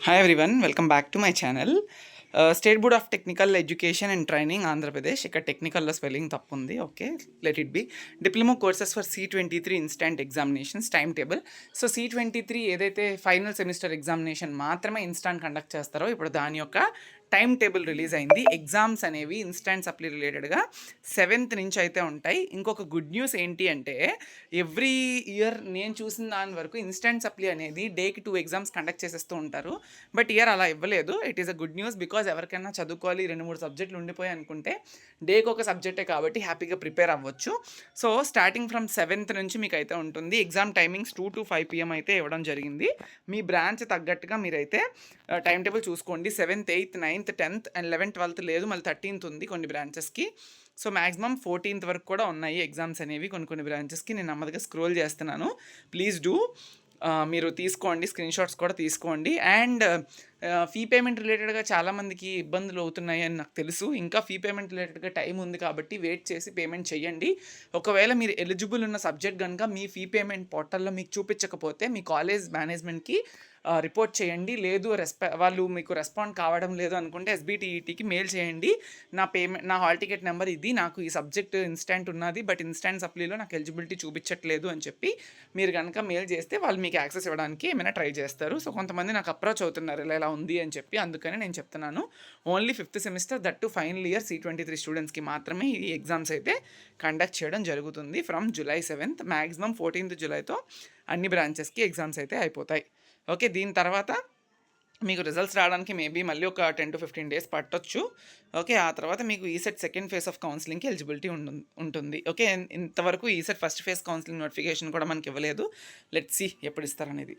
Hi everyone, welcome back to my channel. State Board of Technical Education and Training, Andhra Pradesh. ఇక్కడ టెక్నికల్లో spelling తప్పు ఉంది. Okay, let it be. Diploma courses for C23 instant examinations time table. So C23 ఏదైతే final semester examination మాత్రమే instant conduct చేస్తారో ఇప్పుడు దాని యొక్క time table release అయింది. ఎగ్జామ్స్ అనేవి ఇన్స్టాంట్ సప్లీ రిలేటెడ్గా 7th నుంచి అయితే ఉంటాయి. ఇంకొక గుడ్ న్యూస్ ఏంటి అంటే ఎవ్రీ ఇయర్ నేను చూసిన దాని వరకు ఇన్స్టాంట్ సప్లీ అనేది డేకి 2 ఎగ్జామ్స్ కండక్ట్ చేసేస్తూ ఉంటారు. బట్ ఇయర్ అలా ఇవ్వలేదు. It is a good news because ఎవరికైనా చదువుకోవాలి 2-3 సబ్జెక్టులు ఉండిపోయి అనుకుంటే డేకి ఒక సబ్జెక్టే కాబట్టి హ్యాపీగా ప్రిపేర్ అవ్వచ్చు. సో స్టార్టింగ్ ఫ్రమ్ 7th నుంచి మీకు అయితే ఉంటుంది. ఎగ్జామ్ టైమింగ్స్ 2 to 5 PM అయితే ఇవ్వడం జరిగింది. మీ బ్రాంచ్ తగ్గట్టుగా మీరైతే టైం టేబుల్ చూసుకోండి. 7th, 8th, 9th, 10th and 11th, 12th లేదు, మళ్ళీ 13th ఉంది కొన్ని బ్రాంచెస్కి. సో మ్యాక్సిమం 14th వరకు కూడా ఉన్నాయి ఎగ్జామ్స్ అనేవి కొన్ని బ్రాంచెస్కి. నేను నెమ్మదిగా స్క్రోల్ చేస్తున్నాను. ప్లీజ్ డూ మీరు తీసుకోండి, స్క్రీన్ షాట్స్ కూడా తీసుకోండి. అండ్ ఫీ పేమెంట్ రిలేటెడ్గా చాలామందికి ఇబ్బందులు అవుతున్నాయి అని నాకు తెలుసు. ఇంకా ఫీ పేమెంట్ రిలేటెడ్గా టైం ఉంది కాబట్టి వెయిట్ చేసి పేమెంట్ చేయండి. ఒకవేళ మీరు ఎలిజిబుల్ ఉన్న సబ్జెక్ట్ కనుక మీ ఫీ పేమెంట్ పోర్టల్లో మీకు చూపించకపోతే మీ కాలేజ్ మేనేజ్మెంట్కి రిపోర్ట్ చేయండి. లేదు వాళ్ళు మీకు రెస్పాండ్ కావడం లేదు అనుకుంటే SBTETకి మెయిల్ చేయండి. నా హాల్ టికెట్ నెంబర్ ఇది, నాకు ఈ సబ్జెక్ట్ ఇన్స్టాంట్ ఉన్నది బట్ ఇన్స్టాంట్ సప్లీలో నాకు ఎలిజిబిలిటీ చూపించట్లేదు అని చెప్పి మీరు కనుక మెయిల్ చేస్తే వాళ్ళు మీకు యాక్సెస్ ఇవ్వడానికి ఏమైనా ట్రై చేస్తారు. సో కొంతమంది నాకు అప్రోచ్ అవుతున్నారు ఇలా ఉంది అని చెప్పి, అందుకని నేను చెప్తున్నాను. Only 5th semester that to final year C23 స్టూడెంట్స్కి మాత్రమే ఈ ఎగ్జామ్స్ అయితే కండక్ట్ చేయడం జరుగుతుంది. From July 7th maximum 14th జూలైతో అన్ని బ్రాంచెస్కి ఎగ్జామ్స్ అయితే అయిపోతాయి. ఓకే, దీని తర్వాత మీకు రిజల్ట్స్ రావడానికి మేబీ మళ్ళీ ఒక 10 to 15 days పట్టొచ్చు. ఓకే, ఆ తర్వాత మీకు ఈసెట్ సెకండ్ ఫేజ్ ఆఫ్ కౌన్సిలింగ్కి ఎలిజిబిలిటీ ఉంటుంది. ఓకే, ఇంతవరకు ECET first phase counselling notification కూడా మనకి ఇవ్వలేదు. లెట్స్ సీ ఎప్పుడు ఇస్తారనేది.